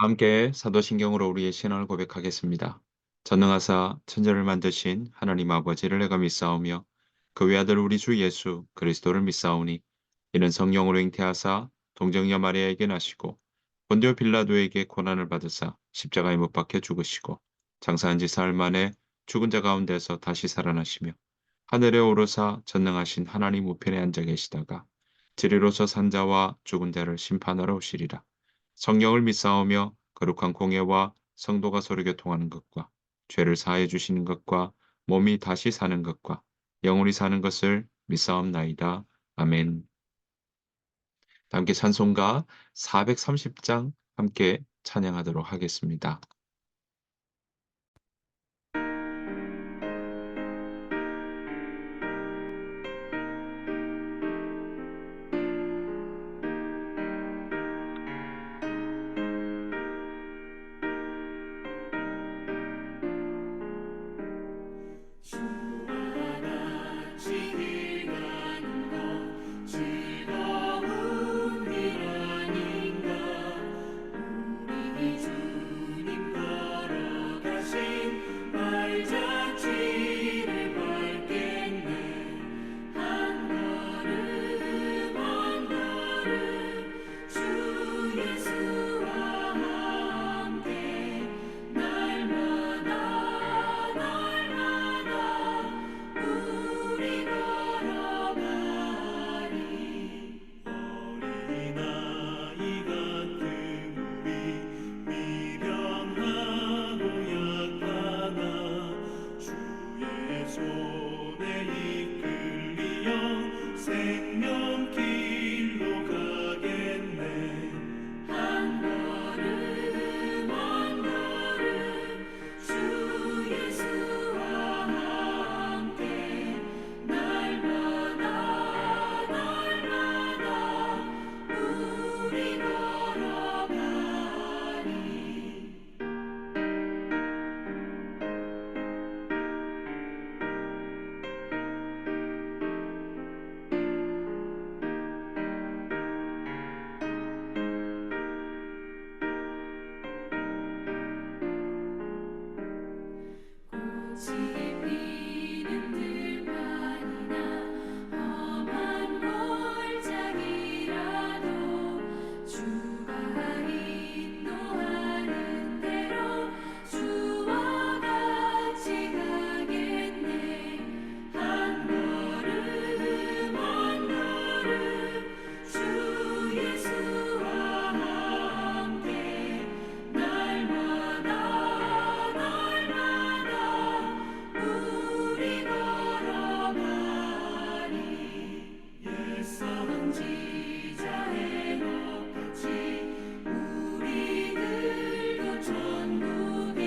함께 사도신경으로 우리의 신앙을 고백하겠습니다. 전능하사 천지를 만드신 하나님 아버지를 내가 믿사오며 그 외아들 우리 주 예수 그리스도를 믿사오니 이는 성령으로 잉태하사 동정녀 마리아에게 나시고 본디오 빌라도에게 고난을 받으사 십자가에 못 박혀 죽으시고 장사한 지 사흘 만에 죽은 자 가운데서 다시 살아나시며 하늘에 오르사 전능하신 하나님 우편에 앉아 계시다가 지리로서 산자와 죽은 자를 심판하러 오시리라. 성령을 믿사오며 거룩한 공예와 성도가 서로 교통하는 것과 죄를 사해 주시는 것과 몸이 다시 사는 것과 영원히 사는 것을 믿사옵나이다. 아멘. 함께 찬송가 430장 함께 찬양하도록 하겠습니다. 주와 같이 길 가는 것 즐거운 일 아닌가. 우리 주님 걸어가신 발자취를 밟겠네. 한 걸음 한 걸음 주 예수와 함께 날마다 우리 걸어가리. 어린아이 같은 우리 미련하고 약하나 주의 손에 이끌리어 생명길로 가겠네. 한 걸음 한 걸음 주 예수와 함께 날마다 우리 걸어가리. 꽃이 피는 들판이나 험한 골짜기라도 주가 인도하는 대로 주와 같이 가겠네. 한 걸음 한 걸음 주 예수와 함께 날마다 우리 걸어가리. 옛성 지자의 높같이 우리들도 천국에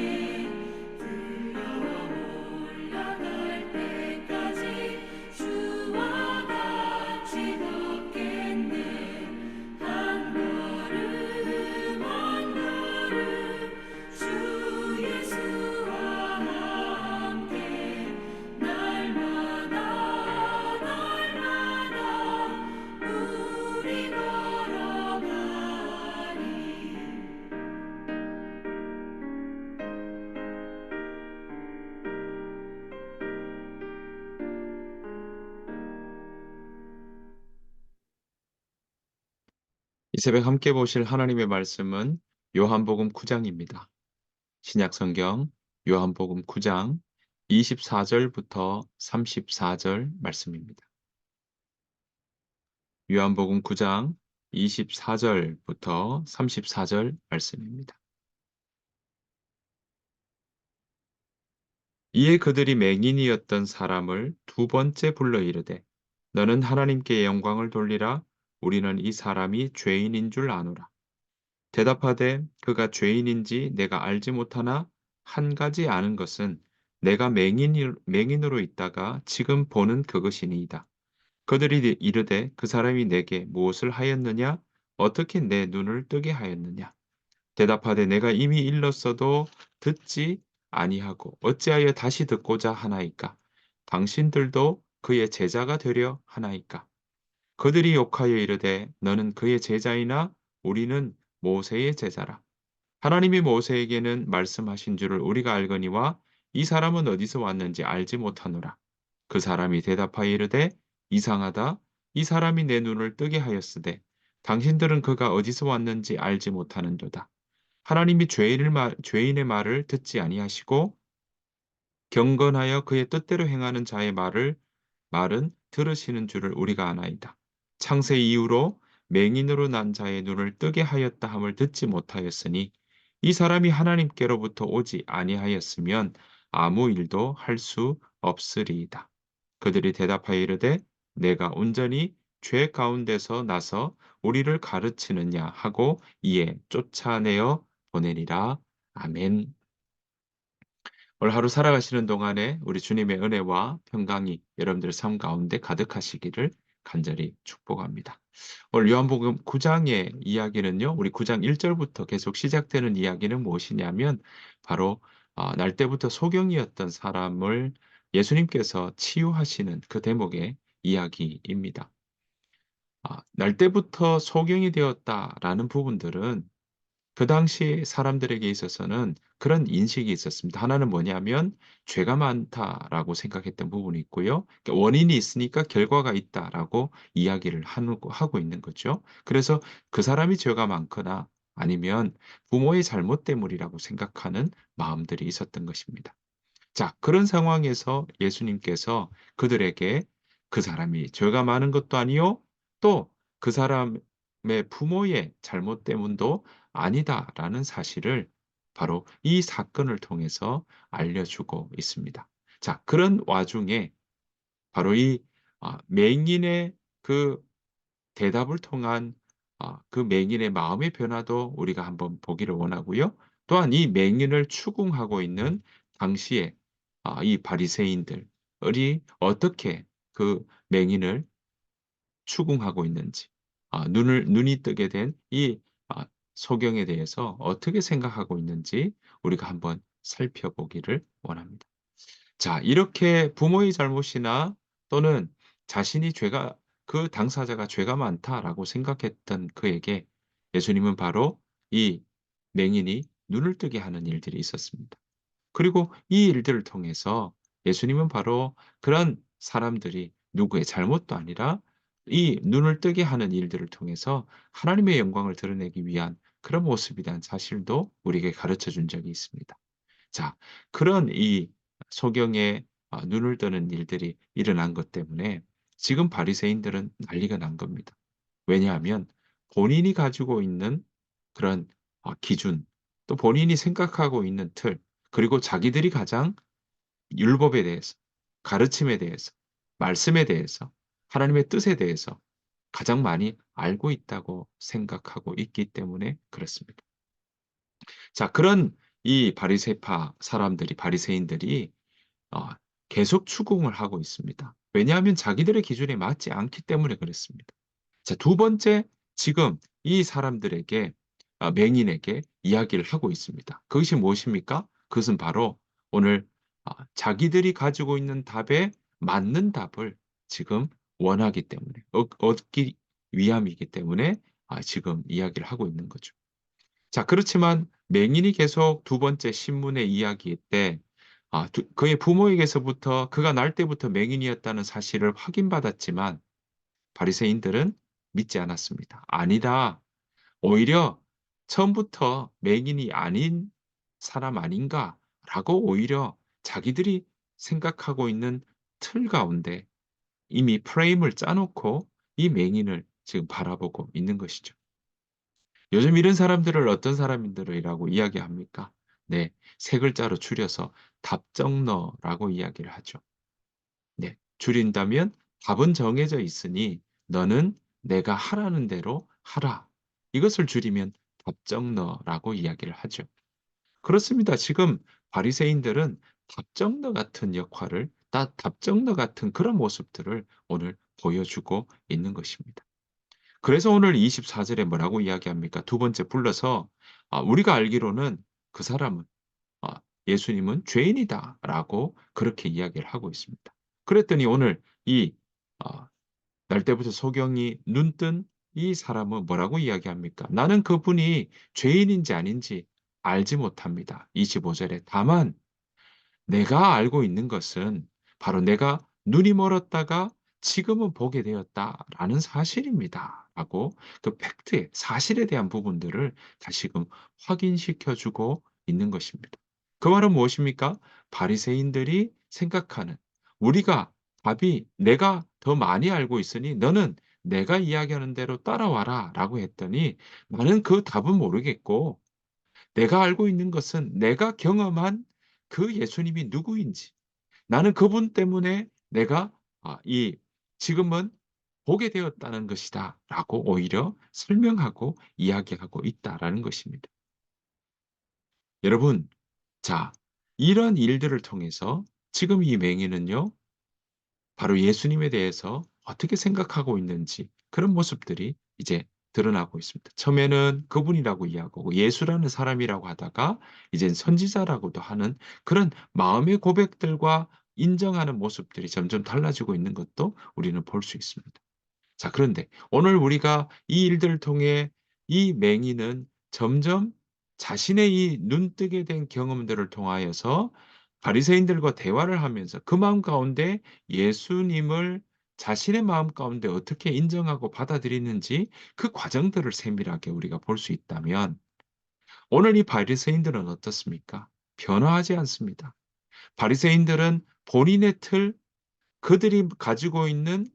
들려 올라갈 때까지 주와 같이 걷겠네. 한 걸음 한 걸음 주 예수와 함께 날마다 우리 걸어가리. '이 새벽 함께 보실 하나님의 말씀은 요한복음 9장입니다. 신약성경 요한복음 9장 24절부터 34절 말씀입니다. 요한복음 9장 24절부터 34절 말씀입니다. 이에 그들이 맹인이었던 사람을 두 번째 불러 이르되 너는 하나님께 영광을 돌리라. 우리는 이 사람이 죄인인 줄 아노라. 대답하되 그가 죄인인지 내가 알지 못하나 한 가지 아는 것은 내가 맹인으로 있다가 지금 보는 그것이니이다. 그들이 이르되 그 사람이 내게 무엇을 하였느냐? 어떻게 내 눈을 뜨게 하였느냐? 대답하되 내가 이미 일렀어도 듣지 아니하고 어찌하여 다시 듣고자 하나이까? 당신들도 그의 제자가 되려 하나이까? 그들이 욕하여 이르되 너는 그의 제자이나 우리는 모세의 제자라. 하나님이 모세에게는 말씀하신 줄을 우리가 알거니와 이 사람은 어디서 왔는지 알지 못하노라. 그 사람이 대답하여 이르되 이상하다. 이 사람이 내 눈을 뜨게 하였으되 당신들은 그가 어디서 왔는지 알지 못하는도다. 하나님이 죄인의 말을 듣지 아니하시고 경건하여 그의 뜻대로 행하는 자의 말은 들으시는 줄을 우리가 아나이다. 창세 이후로 맹인으로 난 자의 눈을 뜨게 하였다 함을 듣지 못하였으니 이 사람이 하나님께로부터 오지 아니하였으면 아무 일도 할 수 없으리이다. 그들이 대답하여 이르되 내가 온전히 죄 가운데서 나서 우리를 가르치느냐 하고 이에 쫓아내어 보내리라. 아멘. 오늘 하루 살아가시는 동안에 우리 주님의 은혜와 평강이 여러분들 삶 가운데 가득하시기를 간절히 축복합니다. 오늘 요한복음 9장의 이야기는요. 우리 9장 1절부터 계속 시작되는 이야기는 무엇이냐면 바로 날 때부터 소경이었던 사람을 예수님께서 치유하시는 그 대목의 이야기입니다. 날 때부터 소경이 되었다라는 부분들은 그 당시 사람들에게 있어서는 그런 인식이 있었습니다. 하나는 뭐냐면 '죄가 많다.'라고 생각했던 부분이 있고요. 그러니까 '원인이 있으니까 결과가 있다.'라고 이야기를 하고 있는 거죠. 그래서 그 사람이 죄가 많거나 아니면 부모의 잘못 때문이라고 생각하는 마음들이 있었던 것입니다. 자, 그런 상황에서 예수님께서 그들에게 그 사람이 죄가 많은 것도 아니요 또 그 사람의 부모의 잘못 때문도 아니다라는 사실을 바로 이 사건을 통해서 알려주고 있습니다. 자, 그런 와중에 바로 이 맹인의 그 대답을 통한 그 맹인의 마음의 변화도 우리가 한번 보기를 원하고요. 또한 이 맹인을 추궁하고 있는 당시에 이 바리새인들이 어떻게 그 맹인을 추궁하고 있는지 눈이 뜨게 된 이 소경에 대해서 어떻게 생각하고 있는지 우리가 한번 살펴보기를 원합니다. 자, 이렇게 부모의 잘못이나 또는 자신이 그 당사자가 죄가 많다라고 생각했던 그에게 예수님은 바로 이 맹인이 눈을 뜨게 하는 일들이 있었습니다. 그리고 이 일들을 통해서 예수님은 바로 그런 사람들이 누구의 잘못도 아니라 이 눈을 뜨게 하는 일들을 통해서 하나님의 영광을 드러내기 위한 그런 모습이라는 사실도 우리에게 가르쳐 준 적이 있습니다. 자, 그런 이 소경의 눈을 뜨는 일들이 일어난 것 때문에 지금 바리새인들은 난리가 난 겁니다. 왜냐하면 본인이 가지고 있는 그런 기준, 또 본인이 생각하고 있는 틀, 그리고 자기들이 가장 율법에 대해서, 가르침에 대해서, 말씀에 대해서, 하나님의 뜻에 대해서 가장 많이 알고 있다고 생각하고 있기 때문에 그렇습니다. 자, 그런 이 바리새파 사람들이 바리새인들이 어 계속 추궁을 하고 있습니다. 왜냐하면 자기들의 기준에 맞지 않기 때문에 그렇습니다. 자, 두 번째, 지금 이 사람들에게 맹인에게 이야기를 하고 있습니다. 그것이 무엇입니까? 그것은 바로 오늘 자기들이 가지고 있는 답에 맞는 답을 지금 원하기 때문에 얻기 위함이기 때문에 지금 이야기를 하고 있는 거죠. 자, 그렇지만 맹인이 계속 두 번째 신문의 이야기 때 그의 부모에게서부터 그가 날 때부터 맹인이었다는 사실을 확인받았지만 바리새인들은 믿지 않았습니다. "아니다. 오히려 처음부터 맹인이 아닌 사람 아닌가?"라고 오히려 자기들이 생각하고 있는 틀 가운데 이미 프레임을 짜 놓고 이 맹인을 지금 바라보고 있는 것이죠. 요즘 이런 사람들을 어떤 사람들이라고 이야기합니까? 네. 세 글자로 줄여서 답정너라고 이야기를 하죠. 네. 줄인다면 답은 정해져 있으니 너는 내가 하라는 대로 하라. 이것을 줄이면 답정너라고 이야기를 하죠. 그렇습니다. 지금 바리새인들은 답정너 같은 역할을 답정너 같은 그런 모습들을 오늘 보여주고 있는 것입니다. 그래서 오늘 24 절에 뭐라고 이야기합니까? 두 번째 불러서 우리가 알기로는 그 사람은 예수님은 죄인이다라고 그렇게 이야기를 하고 있습니다. 그랬더니 오늘 이 날 때부터 소경이 눈뜬 이 사람은 뭐라고 이야기합니까? 나는 그분이 죄인인지 아닌지 알지 못합니다. 25절에 다만 내가 알고 있는 것은 바로 내가 눈이 멀었다가 지금은 보게 되었다라는 사실입니다. 라고 그 팩트에 사실에 대한 부분들을 다시금 확인시켜 주고 있는 것입니다. 그 말은 무엇입니까? 바리새인들이 생각하는 우리가 답이 내가 더 많이 알고 있으니 너는 내가 이야기하는 대로 따라와라라고 했더니 나는 그 답은 모르겠고 내가 알고 있는 것은 내가 경험한 그 예수님이 누구인지 나는 그분 때문에 내가 이 지금은 보게 되었다는 것이다라고 오히려 설명하고 이야기하고 있다라는 것입니다. 여러분, 자, 이런 일들을 통해서 지금 이 맹인은요, 바로 예수님에 대해서 어떻게 생각하고 있는지 그런 모습들이 이제 드러나고 있습니다. 처음에는 그분이라고 이야기하고 예수라는 사람이라고 하다가 이젠 선지자라고도 하는 그런 마음의 고백들과 인정하는 모습들이 점점 달라지고 있는 것도 우리는 볼 수 있습니다. 자, 그런데 오늘 우리가 이 일들을 통해 이 맹인은 점점 자신의 이 눈뜨게 된 경험들을 통하여서 바리새인들과 대화를 하면서 그 마음 가운데 예수님을 자신의 마음 가운데 어떻게 인정하고 받아들이는지 그 과정들을 세밀하게 우리가 볼 수 있다면 오늘 이 바리새인들은 어떻습니까? 변화하지 않습니다. 바리새인들은 본인의 틀, 그들이 가지고 있는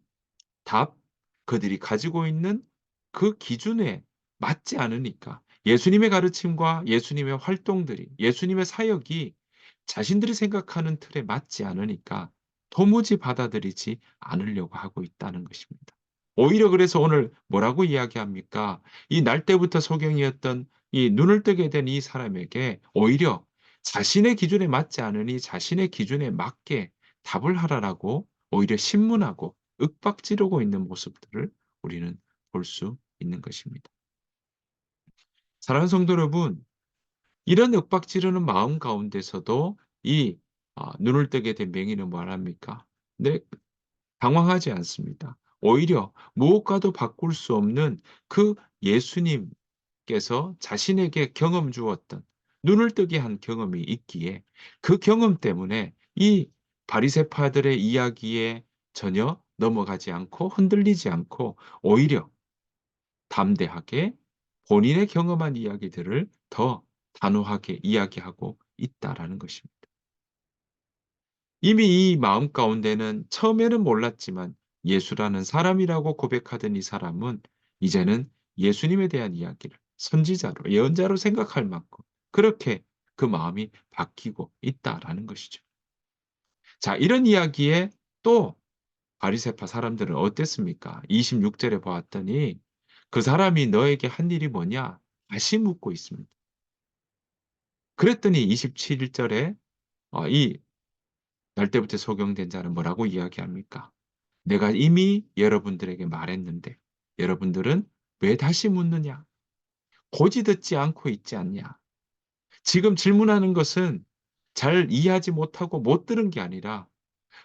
답, 그들이 가지고 있는 그 기준에 맞지 않으니까 예수님의 가르침과 예수님의 활동들이 예수님의 사역이 자신들이 생각하는 틀에 맞지 않으니까 도무지 받아들이지 않으려고 하고 있다는 것입니다. 오히려 그래서 오늘 뭐라고 이야기합니까? 이 날 때부터 소경이었던 이 눈을 뜨게 된 이 사람에게 오히려 자신의 기준에 맞지 않으니 자신의 기준에 맞게 답을 하라라고 오히려 신문하고 윽박지르고 있는 모습들을 우리는 볼 수 있는 것입니다. 사랑하는 성도 여러분, 이런 윽박지르는 마음 가운데서도 이 눈을 뜨게 된 맹인은 뭘 합니까? 네, 당황하지 않습니다. 오히려 무엇과도 바꿀 수 없는 그 예수님께서 자신에게 경험 주었던 눈을 뜨게 한 경험이 있기에 그 경험 때문에 이 바리새파들의 이야기에 전혀 넘어가지 않고 흔들리지 않고 오히려 담대하게 본인의 경험한 이야기들을 더 단호하게 이야기하고 있다라는 것입니다. 이미 이 마음 가운데는 처음에는 몰랐지만 예수라는 사람이라고 고백하던 이 사람은 이제는 예수님에 대한 이야기를 선지자로 예언자로 생각할 만큼 그렇게 그 마음이 바뀌고 있다라는 것이죠. 자, 이런 이야기에 또 바리새파 사람들은 어땠습니까? 26절에 보았더니 그 사람이 너에게 한 일이 뭐냐? 다시 묻고 있습니다. 그랬더니 27절에 이 날때부터 소경된 자는 뭐라고 이야기합니까? 내가 이미 여러분들에게 말했는데 여러분들은 왜 다시 묻느냐? 고지 듣지 않고 있지 않냐? 지금 질문하는 것은 잘 이해하지 못하고 못 들은 게 아니라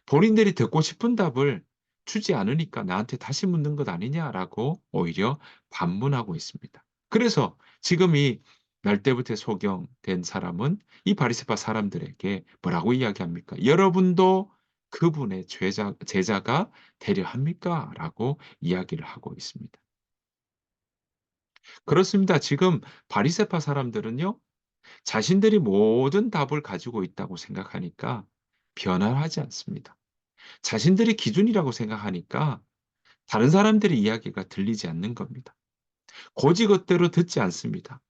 본인들이 듣고 싶은 답을 주지 않으니까 나한테 다시 묻는 것 아니냐라고 오히려 반문하고 있습니다. 그래서 지금 이 날때부터 소경된 사람은 이 바리새파 사람들에게 뭐라고 이야기합니까? 여러분도 그분의 제자가 되려 합니까? 라고 이야기를 하고 있습니다. 그렇습니다. 지금 바리새파 사람들은요, 자신들이 모든 답을 가지고 있다고 생각하니까 변화하지 않습니다. 자신들이 기준이라고 생각하니까 다른 사람들의 이야기가 들리지 않는 겁니다. 고지것대로 듣지 않습니다.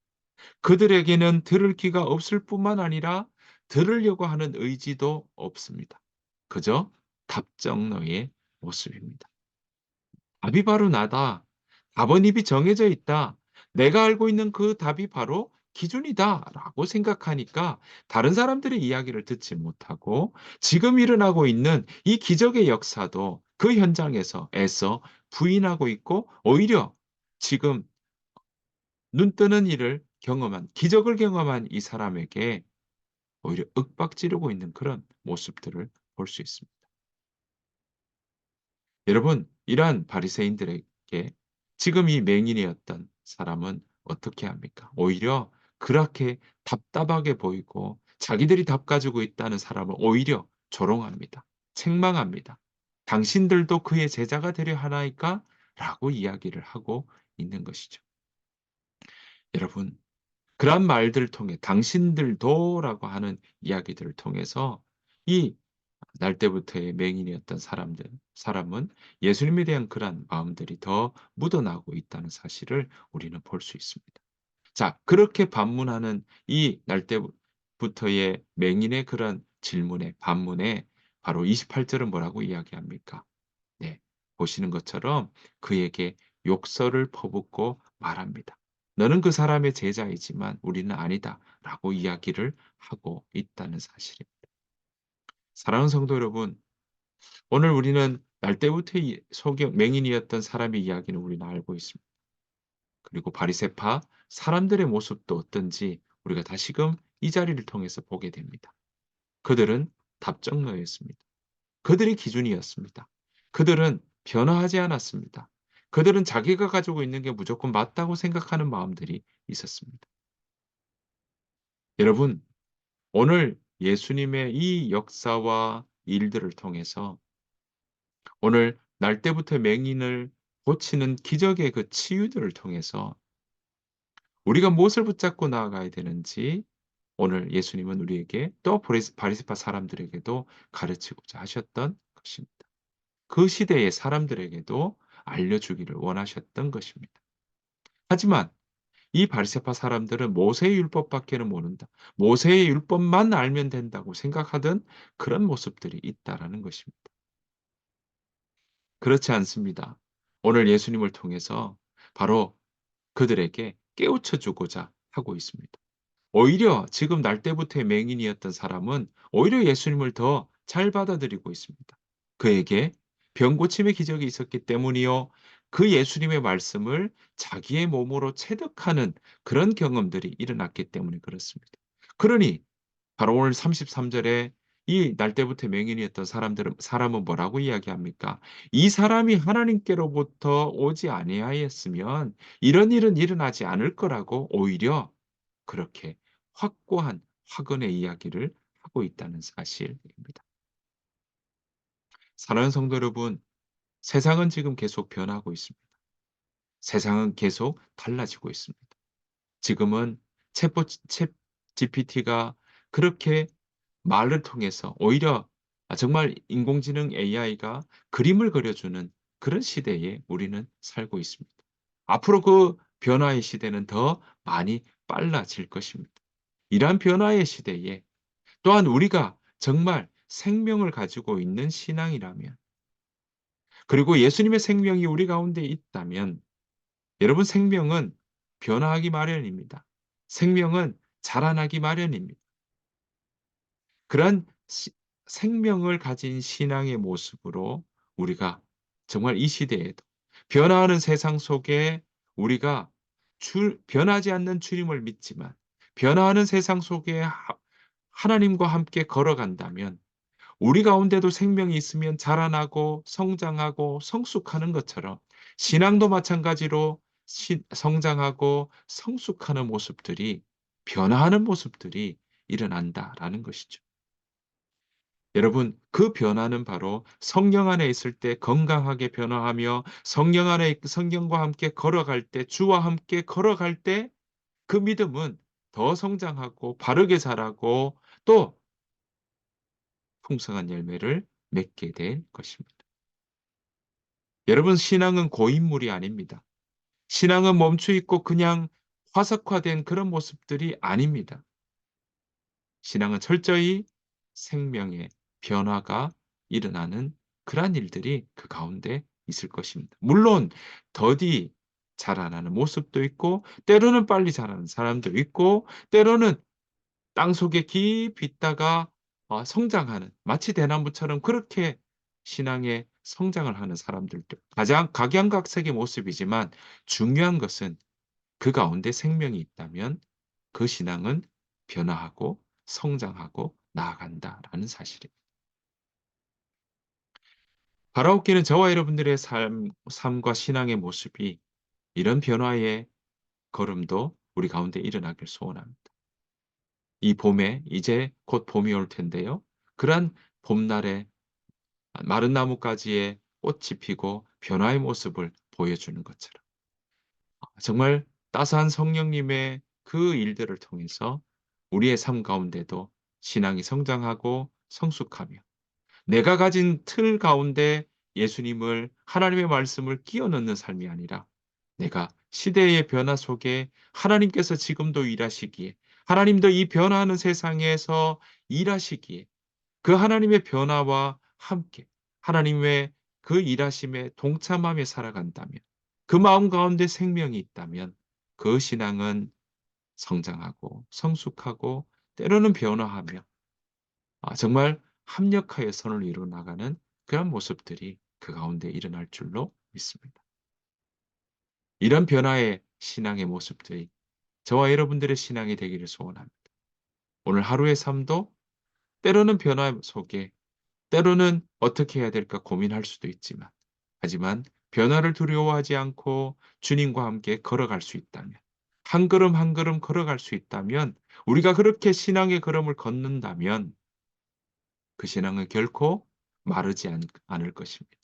그들에게는 들을 귀가 없을 뿐만 아니라 들으려고 하는 의지도 없습니다. 그저 답정너의 모습입니다. 답이 바로 나다. 답은 이미 정해져 있다. 내가 알고 있는 그 답이 바로 기준이다라고 생각하니까 다른 사람들의 이야기를 듣지 못하고 지금 일어나고 있는 이 기적의 역사도 그 현장에서 애써 부인하고 있고 오히려 지금 눈 뜨는 일을 경험한 기적을 경험한 이 사람에게 오히려 윽박지르고 있는 그런 모습들을 볼 수 있습니다. 여러분, 이러한 바리새인들에게 지금 이 맹인이었던 사람은 어떻게 합니까? 오히려 그렇게 답답하게 보이고 자기들이 답 가지고 있다는 사람을 오히려 조롱합니다. 책망합니다. "당신들도 그의 제자가 되려 하나이까?" 라고 이야기를 하고 있는 것이죠. 여러분, 그러한 말들을 통해 "당신들도"라고 하는 이야기들을 통해서 이 날 때부터의 맹인이었던 사람은 예수님에 대한 그러한 마음들이 더 묻어나고 있다는 사실을 우리는 볼 수 있습니다. 자, 그렇게 반문하는 이 날 때부터의 맹인의 그런 질문에 반문에 바로 28 절은 뭐라고 이야기합니까? 네. 보시는 것처럼 그에게 욕설을 퍼붓고 말합니다. "너는 그 사람의 제자이지만 우리는 아니다."라고 이야기를 하고 있다는 사실입니다. 사랑하는 성도 여러분, 오늘 우리는 날 때부터 이 소경 맹인이었던 사람의 이야기는 우리는 알고 있습니다. 그리고 바리새파 사람들의 모습도 어떤지 우리가 다시금 이 자리를 통해서 보게 됩니다. 그들은 답정너였습니다. 그들이 기준이었습니다. 그들은 변화하지 않았습니다. 그들은 자기가 가지고 있는 게 무조건 맞다고 생각하는 마음들이 있었습니다. 여러분, 오늘 예수님의 이 역사와 일들을 통해서 오늘 날 때부터 맹인을 고치는 기적의 그 치유들을 통해서 우리가 무엇을 붙잡고 나아가야 되는지 오늘 예수님은 우리에게 또 바리새파 사람들에게도 가르치고자 하셨던 것입니다. 그 시대의 사람들에게도 알려주기를 원하셨던 것입니다. 하지만 이 바리새파 사람들은 모세의 율법밖에는 모른다. 모세의 율법만 알면 된다고 생각하던 그런 모습들이 있다라는 것입니다. 그렇지 않습니다. 오늘 예수님을 통해서 바로 그들에게 깨우쳐 주고자 하고 있습니다. 오히려 지금 날 때부터의 맹인이었던 사람은 오히려 예수님을 더 잘 받아들이고 있습니다. 그에게 병 고침의 기적이 있었기 때문이요. 그 예수님의 말씀을 자기의 몸으로 체득하는 그런 경험들이 일어났기 때문에 그렇습니다. 그러니 바로 오늘 33 절에 이 날 때부터 맹인이었던 사람은 뭐라고 이야기합니까? "이 사람이 하나님께로부터 오지 아니하였으면 이런 일은 일어나지 않을 거라고 오히려 그렇게 확고한 확언의 이야기를 하고 있다는 사실입니다. 사랑하는 성도 여러분, 세상은 지금 계속 변하고 있습니다. 세상은 계속 달라지고 있습니다. 지금은 챗 GPT가 그렇게 말을 통해서 오히려 정말 인공지능 AI가 그림을 그려주는 그런 시대에 우리는 살고 있습니다. 앞으로 그 변화의 시대는 더 많이 빨라질 것입니다. 이러한 변화의 시대에 또한 우리가 정말 생명을 가지고 있는 신앙이라면 그리고 예수님의 생명이 우리 가운데 있다면 여러분 생명은 변화하기 마련입니다. 생명은 자라나기 마련입니다. 그러한 생명을 가진 신앙의 모습으로 우리가 정말 이 시대에도 변화하는 세상 속에 우리가 변하지 않는 주님을 믿지만 변화하는 세상 속에 하나님과 함께 걸어간다면 우리 가운데도 생명이 있으면 자라나고 성장하고 성숙하는 것처럼 신앙도 마찬가지로 성장하고 성숙하는 모습들이 변화하는 모습들이 일어난다라는 것이죠. 여러분, 그 변화는 바로 성령 안에 있을 때 건강하게 변화하며 성령 안에 성령과 함께 걸어갈 때 주와 함께 걸어갈 때 그 믿음은 더 성장하고 바르게 자라고 또 풍성한 열매를 맺게 될 것입니다. 여러분, 신앙은 고인물이 아닙니다. 신앙은 멈춰 있고 그냥 화석화된 그런 모습들이 아닙니다. 신앙은 철저히 생명의 변화가 일어나는 그러한 일들이 그 가운데 있을 것입니다. 물론 더디 자라나는 모습도 있고 때로는 빨리 자라는 사람도 있고 때로는 땅속에 깊이 있다가 성장하는 마치 대나무처럼 그렇게 신앙의 성장을 하는 사람들도 가장 각양각색의 모습이지만 중요한 것은 그 가운데 생명이 있다면 그 신앙은 변화하고 성장하고 나아간다라는 사실입니다. 바라옵기는 저와 여러분들의 삶과 신앙의 모습이 이런 변화의 걸음도 우리 가운데 일어나길 소원합니다. 이 봄에 이제 곧 봄이 올 텐데요. 그러한 봄날에 마른 나뭇가지에 꽃이 피고 변화의 모습을 보여주는 것처럼 정말 따스한 성령님의 그 일들을 통해서 우리의 삶 가운데도 신앙이 성장하고 성숙하며 내가 가진 틀 가운데 예수님을 하나님의 말씀을 끼워 넣는 삶이 아니라 내가 시대의 변화 속에 하나님께서 지금도 일하시기에 하나님도 이 변화하는 세상에서 일하시기에 그 하나님의 변화와 함께 하나님의 그 일하심에 동참하며 살아간다면 그 마음 가운데 생명이 있다면 그 신앙은 성장하고 성숙하고 때로는 변화하며 정말 합력하여 선을 이루어 나가는 그런 모습들이 그 가운데 일어날 줄로 믿습니다. 이런 변화의 신앙의 모습들이 저와 여러분들의 신앙이 되기를 소원합니다. 오늘 하루의 삶도 때로는 변화 속에 때로는 어떻게 해야 될까 고민할 수도 있지만 하지만 변화를 두려워하지 않고 주님과 함께 걸어갈 수 있다면 한 걸음 한 걸음 걸어갈 수 있다면 우리가 그렇게 신앙의 걸음을 걷는다면 그 신앙은 결코 마르지 않을 것입니다.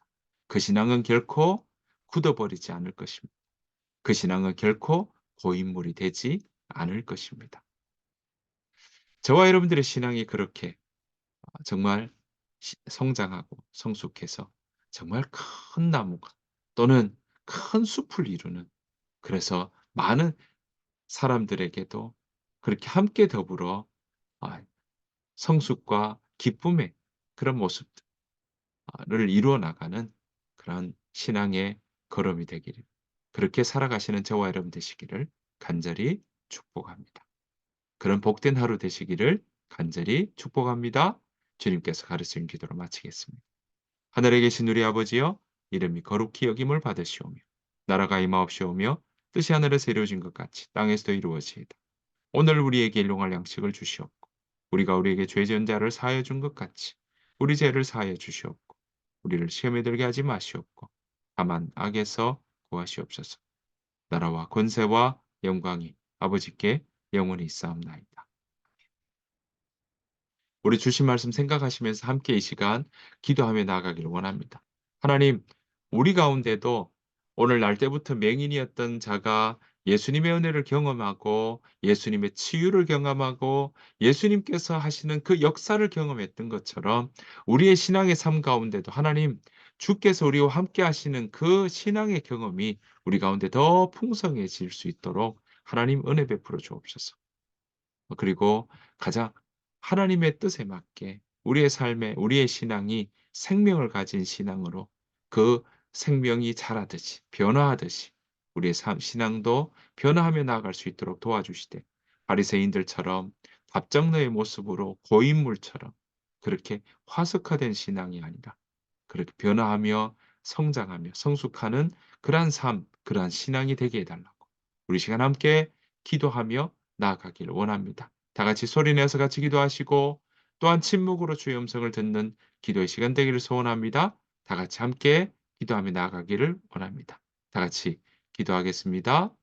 그 신앙은 결코 굳어버리지 않을 것입니다. 그 신앙은 결코 고인물이 되지 않을 것입니다. 저와 여러분들의 신앙이 그렇게 정말 성장하고 성숙해서 정말 큰 나무가 또는 큰 숲을 이루는 그래서 많은 사람들에게도 그렇게 함께 더불어 아 성숙과 기쁨의 그런 모습들을 이루어 나가는 그런 신앙의 걸음이 되기를 그렇게 살아가시는 저와 여러분 되시기를 간절히 축복합니다. 그런 복된 하루 되시기를 간절히 축복합니다. 주님께서 가르친 기도로 마치겠습니다. 하늘에 계신 우리 아버지여 이름이 거룩히 여김을 받으시오며 나라가 임하옵시오며 뜻이 하늘에서 이루어진 것 같이 땅에서도 이루어지이다. 오늘 우리에게 일용할 양식을 주시옵고 우리가 우리에게 죄 지은 자를 사하여 준 것 같이 우리 죄를 사하여 주시옵고 우리를 시험에 들게 하지 마시옵고 다만 악에서 구하시옵소서. 나라와 권세와 영광이 아버지께 영원히 있사옵나이다. 우리 주신 말씀 생각하시면서 함께 이 시간 기도하며 나아가기를 원합니다. 하나님, 우리 가운데도 오늘 날 때부터 맹인이었던 자가 예수님의 은혜를 경험하고 예수님의 치유를 경험하고 예수님께서 하시는 그 역사를 경험했던 것처럼 우리의 신앙의 삶 가운데도 하나님, 주께서 우리와 함께 하시는 그 신앙의 경험이 우리 가운데 더 풍성해질 수 있도록 하나님 은혜 베풀어 주옵소서. 그리고 가장 하나님의 뜻에 맞게 우리의 삶에 우리의 신앙이 생명을 가진 신앙으로 그 생명이 자라듯이 변화하듯이 우리의 신앙도 변화하며 나아갈 수 있도록 도와주시되 바리새인들처럼 답정너의 모습으로 고인물처럼 그렇게 화석화된 신앙이 아니라 그렇게 변화하며 성장하며 성숙하는 그러한 삶, 그러한 신앙이 되게 해달라고 우리 시간 함께 기도하며 나아가기를 원합니다. 다 같이 소리내서 같이 기도하시고 또한 침묵으로 주의 음성을 듣는 기도의 시간 되기를 소원합니다. 다 같이 함께 기도하며 나아가기를 원합니다. 다 같이 기도하겠습니다.